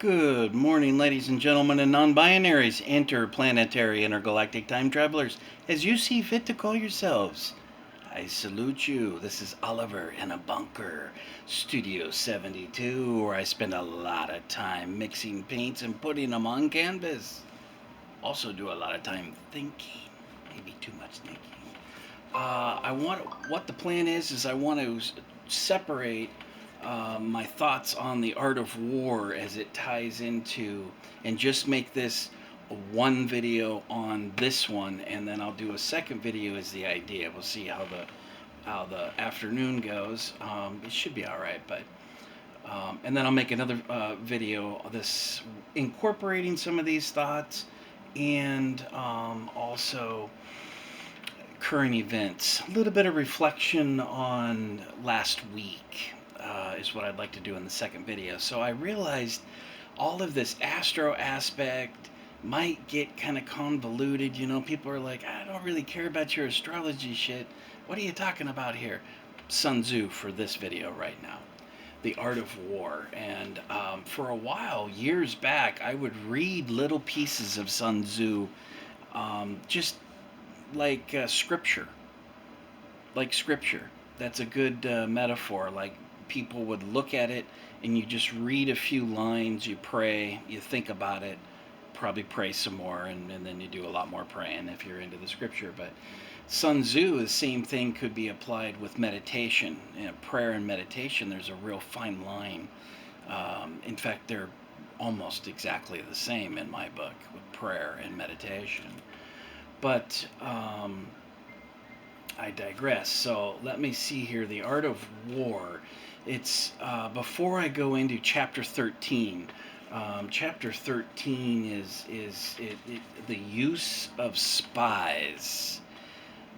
Good morning, ladies and gentlemen, and non-binaries, interplanetary, intergalactic time travelers, as you see fit to call yourselves. I salute you. This is Oliver in a bunker, Studio 72, where I spend a lot of time mixing paints and putting them on canvas. Also do a lot of time thinking, maybe too much thinking. What the plan is I want to separate my thoughts on the art of war as it ties into, and just make this one video on this one, and then I'll do a second video as the idea. We'll see how the afternoon goes. It should be all right, but and then I'll make another video this incorporating some of these thoughts, and also current events. A little bit of reflection on last week is what I'd like to do in the second video. So I realized all of this astro aspect might get kind of convoluted. You know, people are like, I don't really care about your astrology shit. What are you talking about here? Sun Tzu for this video right now. The Art of War. And for a while, years back, I would read little pieces of Sun Tzu, just like scripture. Like scripture. That's a good metaphor. Like people would look at it and you just read a few lines, you pray, you think about it, probably pray some more, and then you do a lot more praying if you're into the scripture. But Sun Tzu, the same thing could be applied with meditation. You know, prayer and meditation, there's a real fine line. In fact, they're almost exactly the same in my book with prayer and meditation. But I digress. So let me see here. The Art of War. It's before I go into chapter 13. Chapter 13 is the use of spies.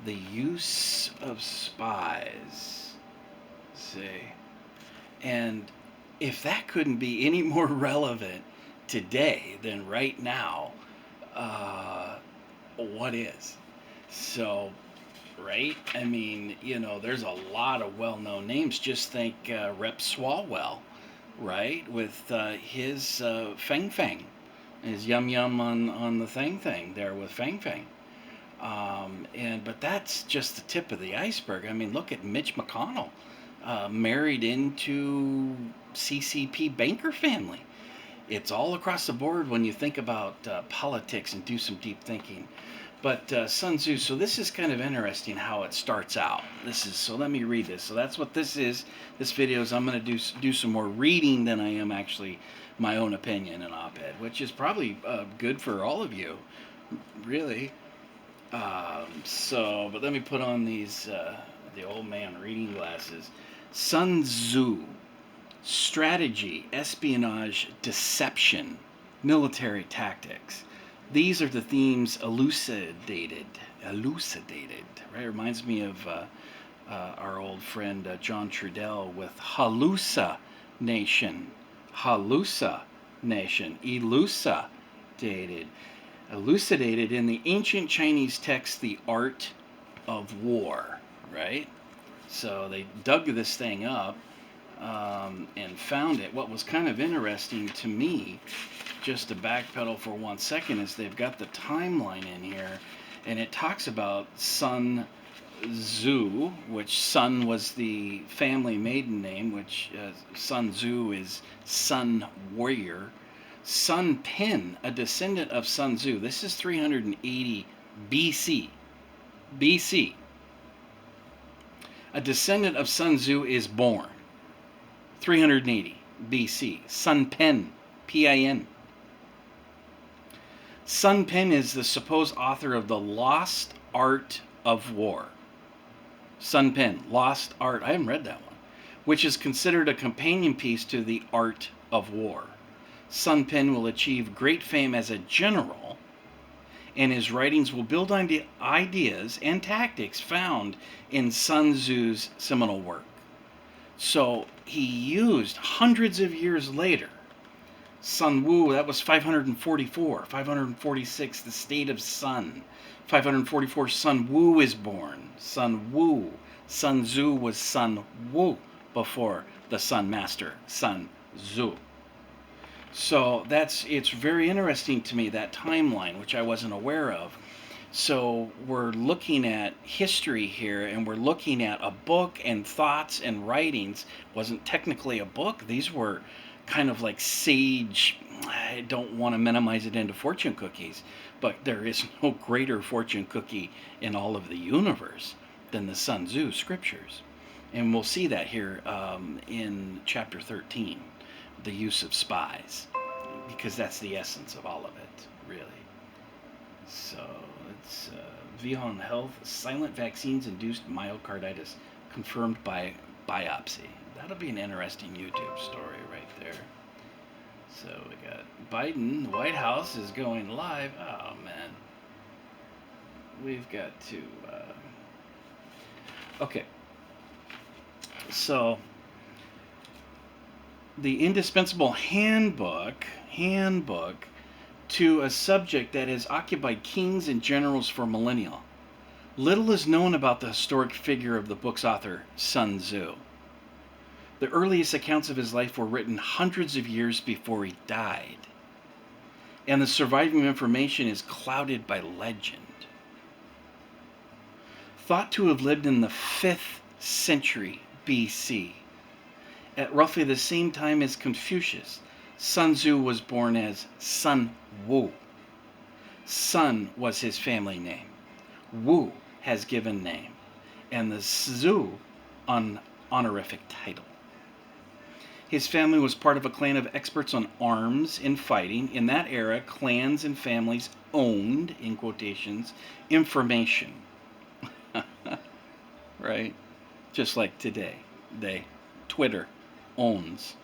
The use of spies. Let's see. And if that couldn't be any more relevant today than right now, what is? So, right? I mean, you know, there's a lot of well-known names. Just think Rep Swalwell, right? With his Feng Feng, his Yum Yum on the Thing there with Feng Feng. But that's just the tip of the iceberg. I mean, look at Mitch McConnell, married into CCP banker family. It's all across the board when you think about politics and do some deep thinking. But Sun Tzu, so this is kind of interesting how it starts out. So let me read this. So that's what this is. This video is, I'm going to do some more reading than I am actually my own opinion and op-ed, which is probably good for all of you, really. But let me put on these, the old man reading glasses. Sun Tzu. Strategy, espionage, deception, military tactics. These are the themes elucidated, right? Reminds me of our old friend John Trudell with hallucination, elucidated in the ancient Chinese text, the art of war, right? So they dug this thing up and found it. What was kind of interesting to me, just to backpedal for 1 second, is they've got the timeline in here, and it talks about Sun Tzu, which Sun was the family maiden name, which Sun Tzu is Sun Warrior. Sun Pen, a descendant of Sun Tzu. This is 380 BC. BC. A descendant of Sun Tzu is born. 380 BC. Sun Pen, P-I-N. Sun Pen is the supposed author of The Lost Art of War. Sun Pen, Lost Art, I haven't read that one, which is considered a companion piece to The Art of War. Sun Pen will achieve great fame as a general, and his writings will build on the ideas and tactics found in Sun Tzu's seminal work. So he used hundreds of years later, Sun Wu, that was 544, 546, the state of Sun. 544, Sun Wu is born. Sun Wu. Sun Tzu was Sun Wu before the Sun Master, Sun Tzu. So it's very interesting to me, that timeline, which I wasn't aware of. So we're looking at history here, and we're looking at a book and thoughts and writings. Wasn't technically a book. These were kind of like sage. I don't want to minimize it into fortune cookies, but there is no greater fortune cookie in all of the universe than the Sun Tzu scriptures. And we'll see that here in chapter 13, the use of spies, because that's the essence of all of it, really. So it's Vihan Health, silent vaccines induced myocarditis confirmed by biopsy. That'll be an interesting YouTube story right there. So we got Biden, the White House is going live. Oh man. We've got to. Okay. So the indispensable handbook to a subject that has occupied kings and generals for millennia. Little is known about the historic figure of the book's author, Sun Tzu. The earliest accounts of his life were written hundreds of years before he died, and the surviving information is clouded by legend. Thought to have lived in the 5th century BC, at roughly the same time as Confucius, Sun Tzu was born as Sun Wu. Sun was his family name. Wu has given name, and the Tzu an honorific title. His family was part of a clan of experts on arms and fighting. In that era, clans and families owned, in quotations, information. Right? Just like today, Twitter owns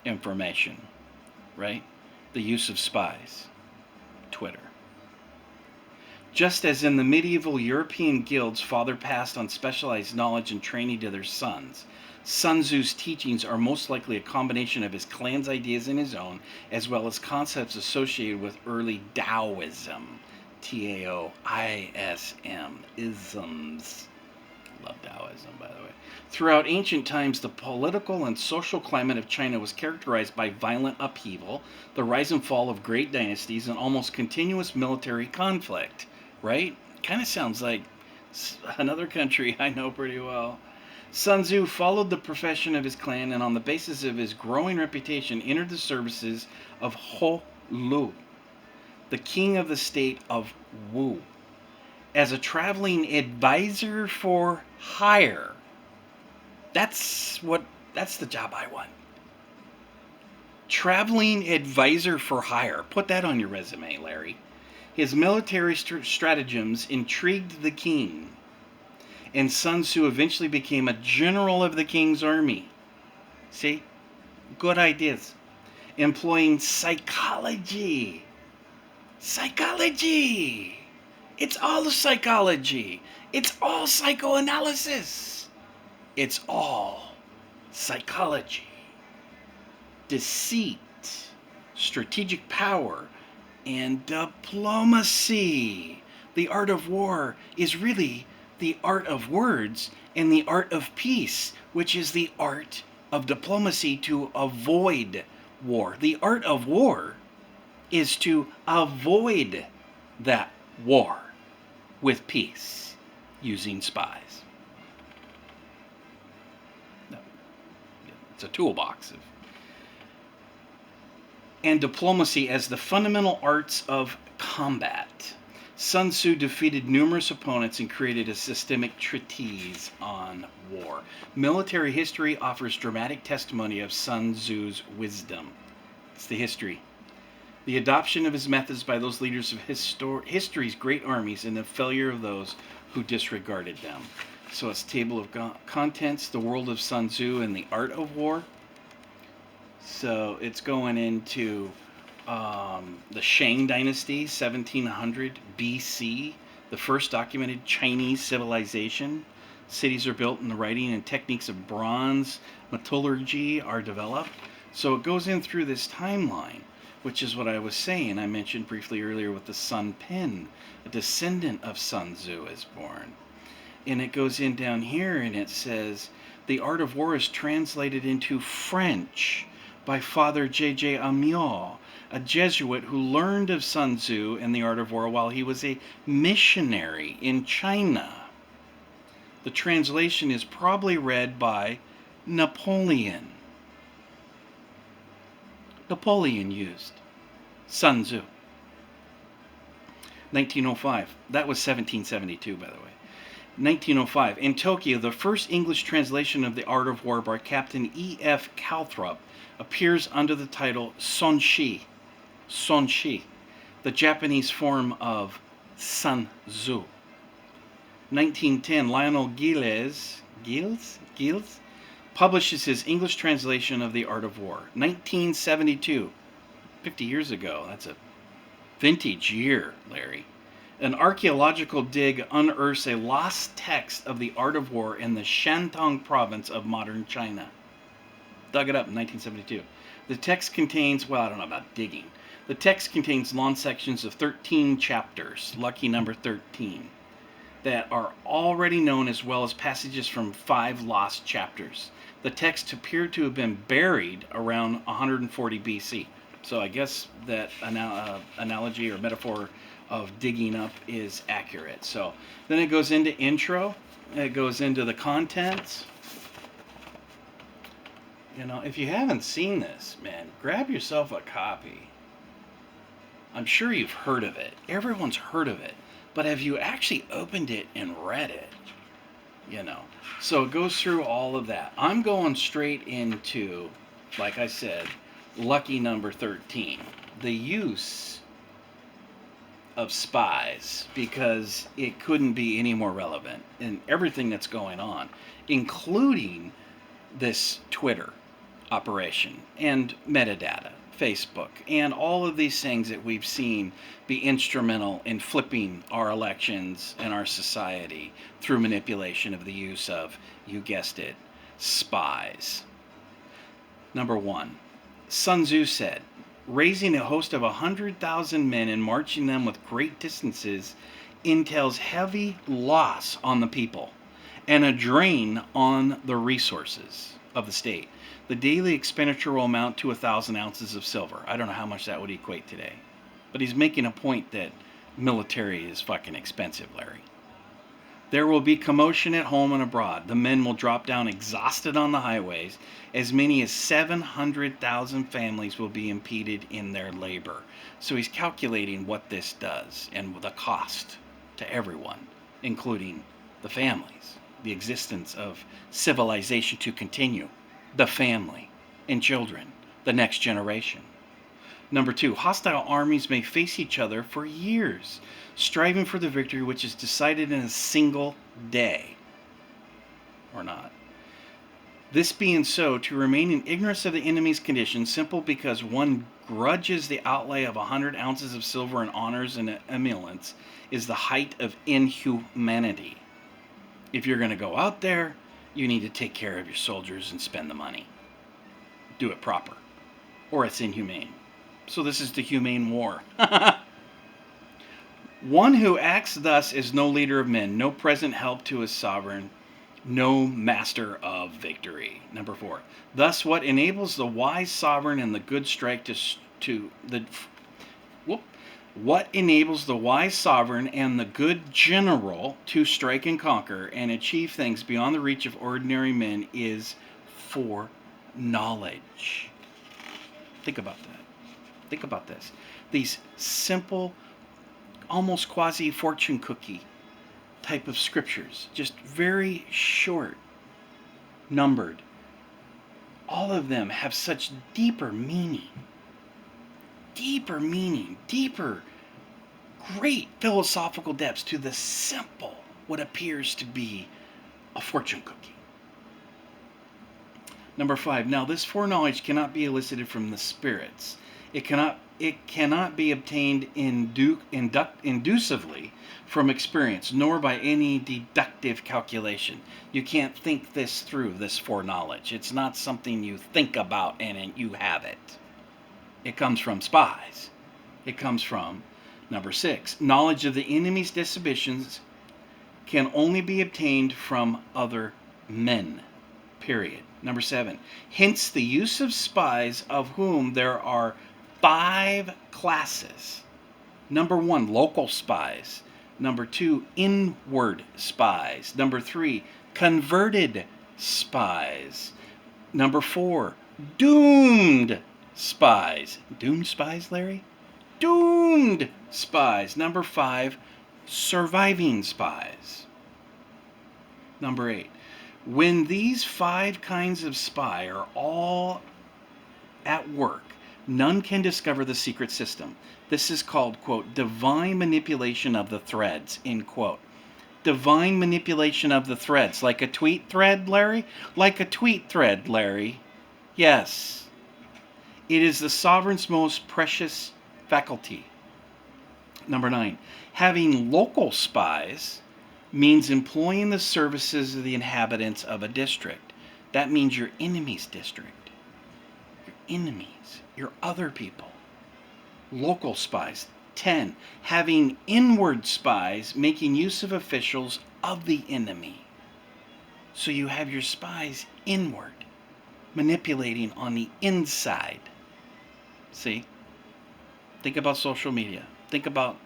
information, right? The use of spies, Twitter. Just as in the medieval European guilds, father passed on specialized knowledge and training to their sons, Sun Tzu's teachings are most likely a combination of his clan's ideas and his own, as well as concepts associated with early Taoism. Taoism, isms. Love Taoism, by the way. Throughout ancient times, the political and social climate of China was characterized by violent upheaval, the rise and fall of great dynasties, and almost continuous military conflict. Right? Kind of sounds like another country I know pretty well. Sun Tzu followed the profession of his clan, and on the basis of his growing reputation, entered the services of Ho Lu, the king of the state of Wu, as a traveling advisor for hire. That's the job I want. Traveling advisor for hire. Put that on your resume, Larry. His military stratagems intrigued the king, and Sun Tzu eventually became a general of the king's army. See? Good ideas. Employing psychology. Psychology! It's all psychology. It's all psychoanalysis. It's all psychology. Deceit, strategic power, and diplomacy. The art of war is really the art of words and the art of peace, which is the art of diplomacy to avoid war. The art of war is to avoid that war with peace using spies. No, it's a toolbox. And diplomacy as the fundamental arts of combat. Sun Tzu defeated numerous opponents and created a systemic treatise on war. Military history offers dramatic testimony of Sun Tzu's wisdom. It's the history. The adoption of his methods by those leaders of history's great armies, and the failure of those who disregarded them. So it's table of contents, the world of Sun Tzu and the art of war. So it's going into the Shang Dynasty, 1700 BC, the first documented Chinese civilization. Cities are built, and the writing and techniques of bronze metallurgy are developed. So it goes in through this timeline, which is what I was saying. I mentioned briefly earlier with the Sun Pen, a descendant of Sun Tzu is born. And it goes in down here, and it says, the art of war is translated into French by Father J.J. Amiot a Jesuit who learned of Sun Tzu and the art of war while he was a missionary in China. The translation is probably read by Napoleon. Napoleon used Sun Tzu. 1905. That was 1772, by the way. 1905. In Tokyo, the first English translation of The Art of War by Captain E.F. Calthrop appears under the title Sonshi. Sonshi, the Japanese form of Sun Tzu. 1910. Lionel Gilles publishes his English translation of The Art of War. 1972. 50 years ago. That's a vintage year, Larry. An archaeological dig unearths a lost text of The Art of War in the Shantung province of modern China. Dug it up in 1972. The text contains, well, I don't know about digging. The text contains long sections of 13 chapters, lucky number 13, that are already known, as well as passages from 5 lost chapters. The text appeared to have been buried around 140 BC. So I guess that analogy or metaphor of digging up is accurate. So then it goes into intro. It goes into the contents. You know, if you haven't seen this, man, grab yourself a copy. I'm sure you've heard of it. Everyone's heard of it. But have you actually opened it and read it? You know, so it goes through all of that. I'm going straight into, like I said, lucky number 13, the use of spies, because it couldn't be any more relevant in everything that's going on, including this Twitter operation and metadata, Facebook, and all of these things that we've seen be instrumental in flipping our elections and our society through manipulation of the use of, you guessed it, spies. Number 1. Sun Tzu said, raising a host of 100,000 men and marching them with great distances entails heavy loss on the people and a drain on the resources of the state. The daily expenditure will amount to 1,000 ounces of silver. I don't know how much that would equate today. But he's making a point that military is fucking expensive, Larry. There will be commotion at home and abroad. The men will drop down exhausted on the highways. As many as 700,000 families will be impeded in their labor. So he's calculating what this does and the cost to everyone, including the families, the existence of civilization to continue, the family and children, the next generation. Number 2, hostile armies may face each other for years, striving for the victory which is decided in a single day. Or not. This being so, to remain in ignorance of the enemy's condition, simple because one grudges the outlay of 100 ounces of silver in honors and emoluments, is the height of inhumanity. If you're going to go out there, you need to take care of your soldiers and spend the money. Do it proper, or it's inhumane. So this is the humane war. One who acts thus is no leader of men, no present help to his sovereign, no master of victory. Number 4. Thus, what enables the wise sovereign and the good strike what enables the wise sovereign and the good general to strike and conquer and achieve things beyond the reach of ordinary men is foreknowledge. Think about that. Think about this. These simple, almost quasi-fortune cookie type of scriptures, just very short, numbered. All of them have such deeper meaning, great philosophical depths to the simple, what appears to be a fortune cookie. Number 5, now this foreknowledge cannot be elicited from the spirits. It cannot be obtained inductively from experience, nor by any deductive calculation. You can't think this through, this foreknowledge. It's not something you think about and you have it. It comes from spies. It comes from, number 6, knowledge of the enemy's dispositions can only be obtained from other men. Period. Number 7, hence the use of spies, of whom there are 5 classes. Number 1, local spies. Number 2, inward spies. Number 3, converted spies. Number 4, doomed spies. Doomed spies, Larry? Doomed spies. Number 5, surviving spies. Number 8, when these 5 kinds of spy are all at work, none can discover the secret system. This is called, quote, divine manipulation of the threads, end quote. Divine manipulation of the threads. Like a tweet thread, Larry? Like a tweet thread, Larry. Yes. It is the sovereign's most precious faculty. Number 9, having local spies means employing the services of the inhabitants of a district. That means your enemy's district. Your enemies, your other people. Local spies. 10, having inward spies making use of officials of the enemy. So you have your spies inward, manipulating on the inside. See? Think about social media. Think about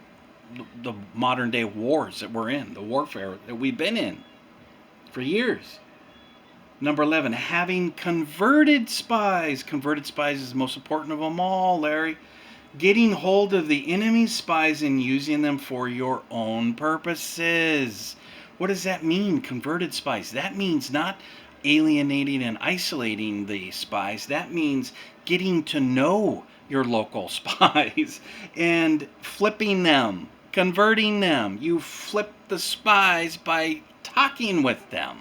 the modern day wars that we're in, the warfare that we've been in for years. Number 11, having converted spies. Converted spies is the most important of them all, Larry. Getting hold of the enemy's spies and using them for your own purposes. What does that mean, converted spies? That means not alienating and isolating the spies. That means getting to know your local spies and flipping them, converting them. You flip the spies by talking with them.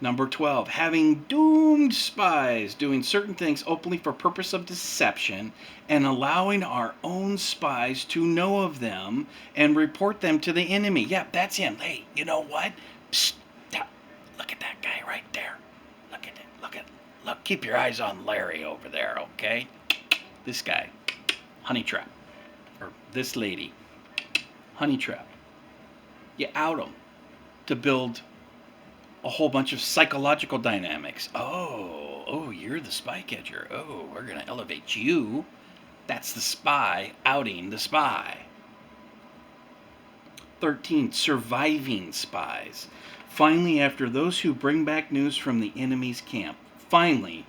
Number 12, having doomed spies, doing certain things openly for purpose of deception and allowing our own spies to know of them and report them to the enemy. Yep, that's him. Hey, you know what? Psst, look at that guy right there. Look at it. Look, keep your eyes on Larry over there, okay? This guy, honey trap. Or this lady, honey trap. You out them to build a whole bunch of psychological dynamics. Oh, you're the spy catcher. Oh, we're going to elevate you. That's the spy outing the spy. 13, surviving spies. Finally, after those who bring back news from the enemy's camp. Finally,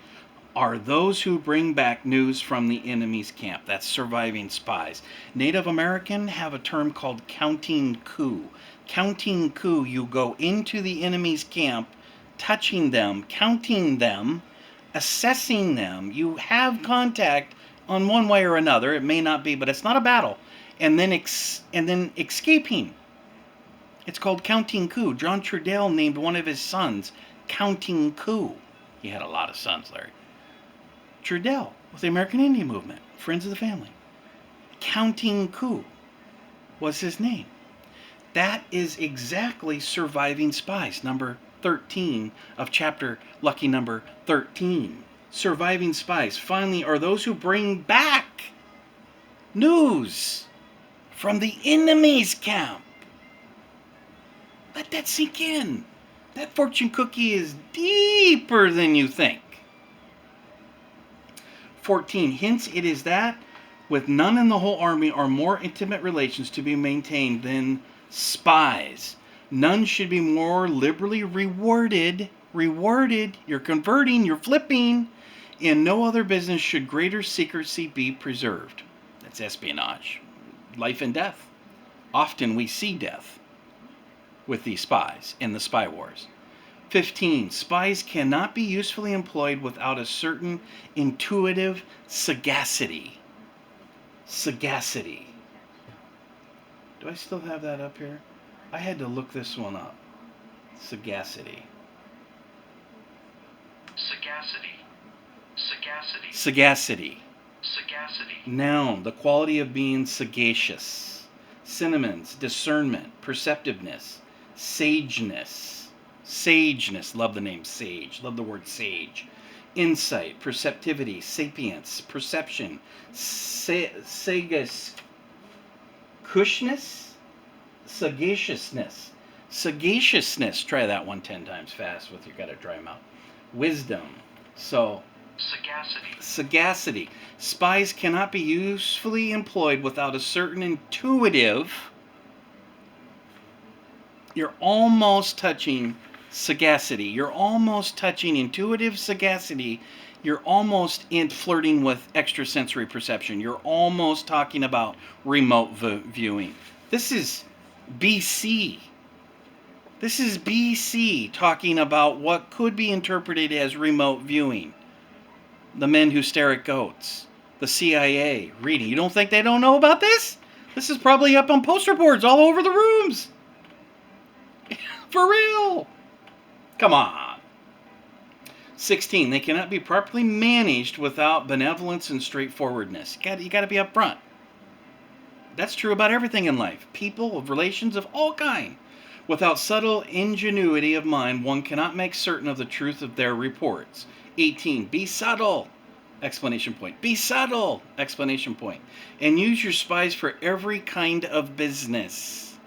are those who bring back news from the enemy's camp. That's surviving spies. Native American have a term called counting coup. Counting coup, you go into the enemy's camp, touching them, counting them, assessing them. You have contact on one way or another. It may not be, but it's not a battle. And then escaping. It's called counting coup. John Trudell named one of his sons Counting Coup. He had a lot of sons, Larry. Trudell with the American Indian Movement, Friends of the Family. Counting Coup was his name. That is exactly surviving spies, number 13 of chapter lucky number 13. Surviving spies, finally, are those who bring back news from the enemy's camp. Let that sink in. That fortune cookie is deeper than you think. 14, hence it is that with none in the whole army are more intimate relations to be maintained than spies. None should be more liberally rewarded. You're converting, you're flipping. In no other business should greater secrecy be preserved. That's espionage. Life and death. Often we see death with these spies in the spy wars. 15, spies cannot be usefully employed without a certain intuitive sagacity. Sagacity. Do I still have that up here? I had to look this one up. Sagacity. Sagacity. Sagacity. Sagacity. Sagacity. Noun, the quality of being sagacious. Synonyms, discernment, perceptiveness, sageness. Sageness, love the name sage, love the word sage. Insight, perceptivity, sapience, perception, sagaciousness, sagaciousness, sagaciousness. Try that one 10 times fast with your got a dry mouth. Wisdom. So Sagacity. Sagacity. Spies cannot be usefully employed without a certain intuitive. You're almost touching sagacity. You're almost touching intuitive sagacity. You're almost in flirting with extrasensory perception. You're almost talking about remote viewing. This is BC. This is BC talking about what could be interpreted as remote viewing. The men who stare at goats. The CIA reading. You don't think they don't know about this? This is probably up on poster boards all over the rooms. For real. Come on. 16. They cannot be properly managed without benevolence and straightforwardness. You got to be upfront. That's true about everything in life. People, of relations of all kind. Without subtle ingenuity of mind, one cannot make certain of the truth of their reports. 18. Be subtle! Exclamation point. Be subtle! Exclamation point. And use your spies for every kind of business.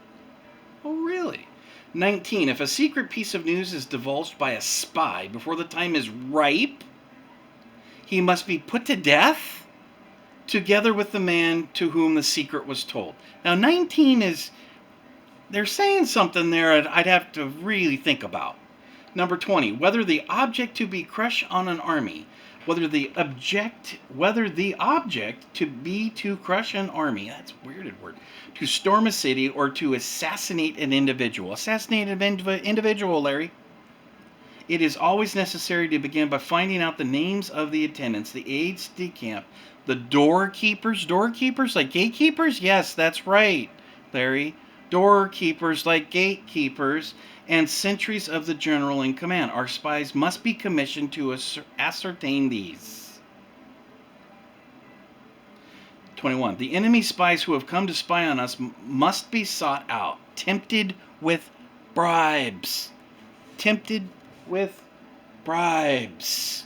Oh, really? 19. If a secret piece of news is divulged by a spy before the time is ripe, he must be put to death together with the man to whom the secret was told. Now, 19 is... they're saying something there I'd have to really think about. Number 20, whether the object to be crushed on an army, whether the object to be to crush an army, that's a weird word, to storm a city or to assassinate an individual. Assassinate an individual, Larry. It is always necessary to begin by finding out the names of the attendants, the aides de camp, the doorkeepers like gatekeepers? Yes, that's right, Larry. Doorkeepers like gatekeepers, and sentries of the general in command. Our spies must be commissioned to ascertain these. 21. The enemy spies who have come to spy on us must be sought out, tempted with bribes. Tempted with bribes.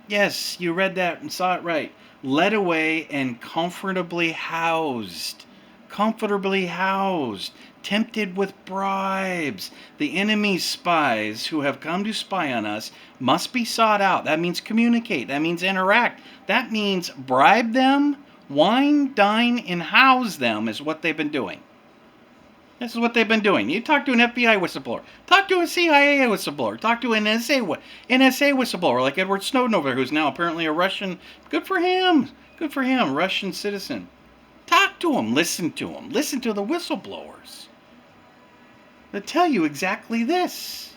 Yes, you read that and saw it right. Led away and comfortably housed. Comfortably housed. Tempted with bribes. The enemy's spies who have come to spy on us must be sought out. That means communicate. That means interact. That means bribe them, wine, dine, and house them is what they've been doing. This is what they've been doing. You talk to an FBI whistleblower. Talk to a CIA whistleblower. Talk to an NSA whistleblower like Edward Snowden over there, who's now apparently a Russian. Good for him. Good for him. Russian citizen. Talk to them. Listen to them. Listen to the whistleblowers. They'll tell you exactly this.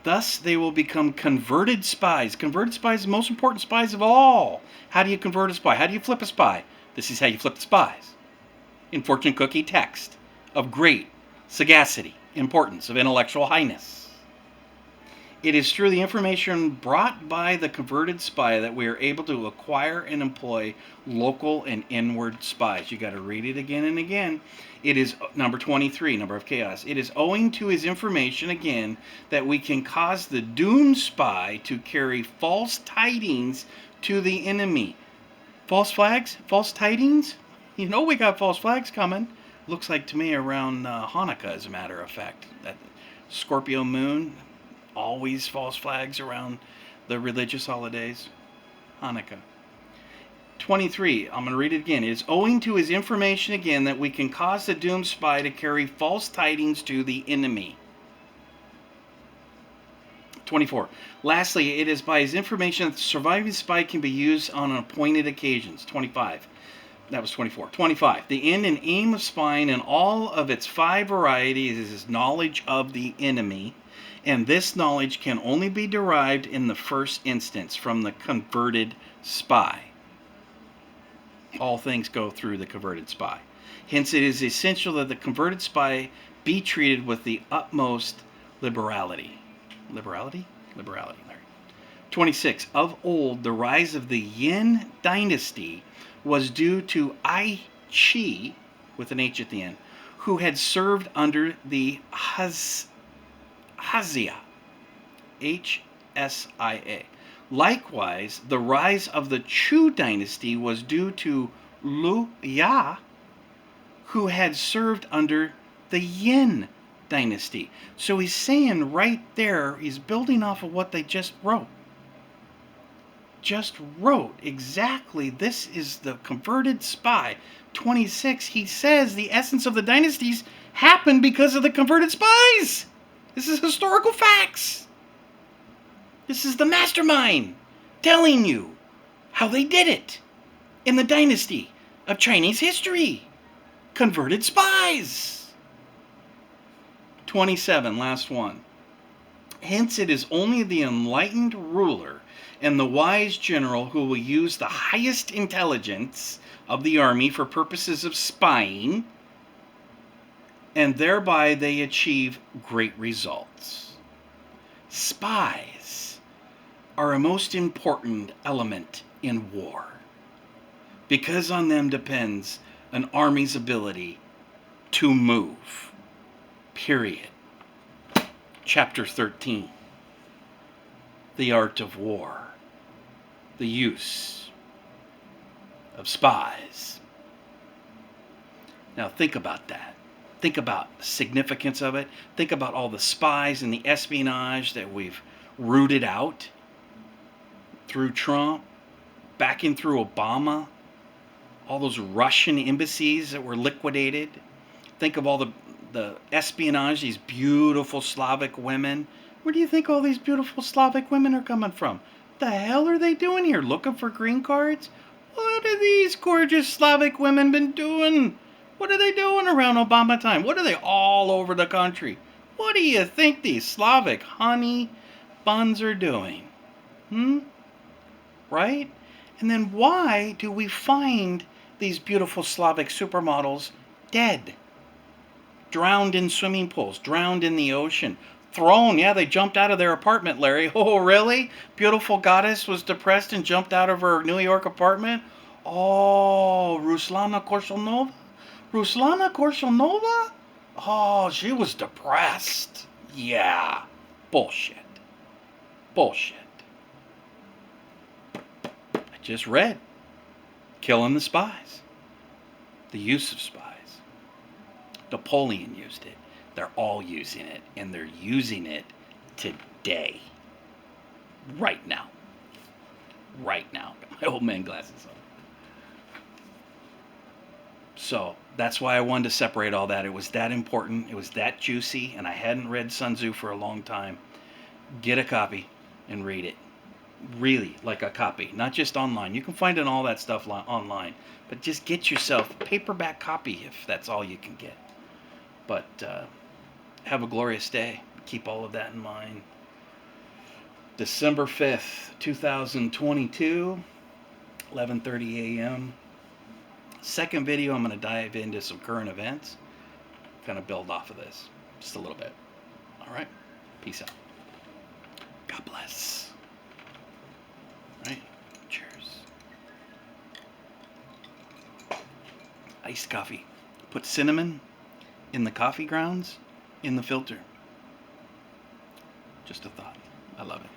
Thus, they will become converted spies. Converted spies, the most important spies of all. How do you convert a spy? How do you flip a spy? This is how you flip the spies. In fortune cookie text of great sagacity, importance, of intellectual highness. It is through the information brought by the converted spy that we are able to acquire and employ local and inward spies. You got to read it again and again. It is number 23, number of chaos. It is owing to his information again that we can cause the doomed spy to carry false tidings to the enemy. False flags? False tidings? You know we got false flags coming. Looks like to me around Hanukkah, as a matter of fact. That Scorpio moon, always false flags around the religious holidays. Hanukkah. 23, I'm going to read it again. It is owing to his information again that we can cause the doomed spy to carry false tidings to the enemy. 24. Lastly, it is by his information that the surviving spy can be used on appointed occasions. 25. That was 24. 25. The end and aim of spying in all of its 5 varieties is knowledge of the enemy, and this knowledge can only be derived in the first instance from the converted spy. All things go through the converted spy. Hence, it is essential that the converted spy be treated with the utmost liberality. Liberality? Liberality, Larry. 26. Of old, the rise of the Yin dynasty was due to Ai Chi, with an H at the end, who had served under the Hazia, Hsia. Likewise, the rise of the Chu dynasty was due to Lu Ya, who had served under the Yin dynasty. So he's saying right there, he's building off of what they just wrote. Just wrote exactly, this is the converted spy. 26, he says the essence of the dynasties happened because of the converted spies. This is historical facts. This is the mastermind telling you how they did it in the dynasty of Chinese history. Converted spies. 27, last one. Hence it is only the enlightened ruler and the wise general who will use the highest intelligence of the army for purposes of spying, and thereby they achieve great results. Spies are a most important element in war, because on them depends an army's ability to move. Period. Chapter 13. The art of war. The use of spies. Now think about that. Think about the significance of it. Think about all the spies and the espionage that we've rooted out through Trump, back in through Obama, all those Russian embassies that were liquidated. Think of all the espionage, these beautiful Slavic women. Where do you think all these beautiful Slavic women are coming from? The hell are they doing here? Looking for green cards? What are these gorgeous Slavic women been doing? What are they doing around Obama time? What are they all over the country? What do you think these Slavic honey buns are doing? Right? And then why do we find these beautiful Slavic supermodels dead? Drowned in swimming pools, drowned in the ocean, thrown. Yeah, they jumped out of their apartment, Larry. Oh, really? Beautiful goddess was depressed and jumped out of her New York apartment? Oh, Ruslana Korshunova? Ruslana Korshunova? Oh, she was depressed. Yeah. Bullshit. Bullshit. I just read. Killing the spies. The use of spies. Napoleon used it. They're all using it, and they're using it today. Right now. Right now. Got my old man glasses on. So that's why I wanted to separate all that. It was that important. It was that juicy, and I hadn't read Sun Tzu for a long time. Get a copy and read it. Really, like a copy, not just online. You can find it all that stuff online, but just get yourself a paperback copy if that's all you can get. But have a glorious day. Keep all of that in mind. December 5th, 2022, 11:30 a.m. Second video, I'm going to dive into some current events. Kind of build off of this just a little bit. All right? Peace out. God bless. All right? Cheers. Iced coffee. Put cinnamon in the coffee grounds in the filter. Just a thought. I love it.